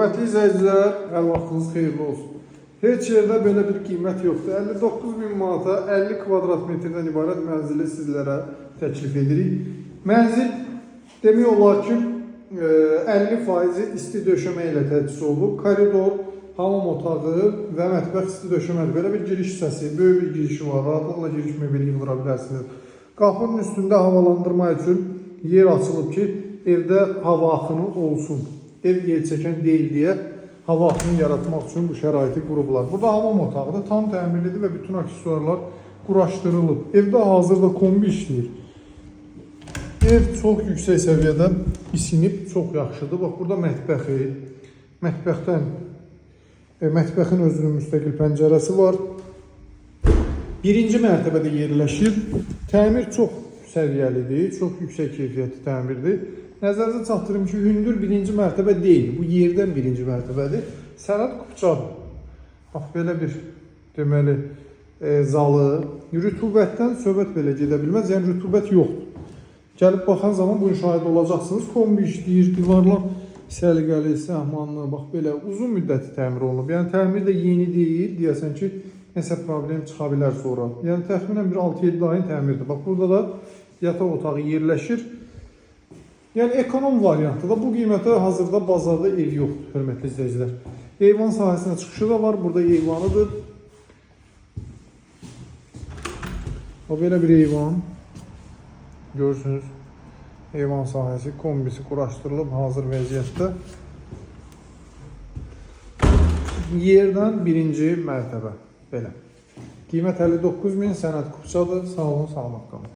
Hörmətli izləyicilər, hər vaxtınız xeyirli olsun. Heç yerdə belə bir qiymət yoxdur. 59.000 manata 50 kvadrat metrdən ibarət mənzili sizlərə təklif edirik. Mənzil demək olar ki, 50% isti döşəmə ilə təchiz olunub. Koridor, hamam otağı və mətbəx isti döşəmədir. Belə bir giriş hissəsi, böyük bir girişi var. Rahatlıqla giriş mebeli yığdıra bilərsiniz. Qapının üstündə havalandırma üçün yer açılıb ki, evdə hava axını olsun. Ev yer çəkən deyil deyə hava axını yaratmaq üçün bu şəraiti qurublar. Burada hamam otağıdır, tam təmirlidir və bütün aksesuarlar quraşdırılıb. Evdə hazırda kombi işləyir. Ev çox yüksək səviyyədə isinib, çox yaxşıdır. Bax, burada mətbəxi, mətbəxin özünün müstəqil pəncərəsi var. Birinci mərtəbədə yerləşir. Təmir çox səviyyəlidir, çox yüksək keyfiyyətli təmirdir. Nəzərinizə çatdırım ki, hündür birinci mərtəbə deyil, bu yerdən birinci mərtəbədir. Sənət kupçadır. Bax, belə bir deməli zalı. Rütubətdən söhbət belə gedə bilməz, yəni rütubət yoxdur. Gəlib baxan zaman bunu şahid olacaqsınız. Kombi işləyir, divarlar səliqəli, səhmanlı, bax belə uzun müddəti təmir olunub. Yəni təmir də yeni deyil, deyəsən ki, nəsə problem çıxa bilər sonra. Yəni təxminən bir 6-7 ayın təmirdir. Bax, burada da yataq otağı yerləşir. Yəni ekonom variantda da bu qiymətə hazırda bazarda ev yoxdur, hörmətli izləyicilər. Eyvan sahəsinə çıxışı da var, burada eyvanıdır. O belə bir eyvan. Görürsünüz, eyvan sahəsi, kombisi quraşdırılıb hazır vəziyyətdə. Yerdən birinci mərtəbə, belə. Qiymət 59.000, sənət kupçadır, sağ olun, salamat qalın.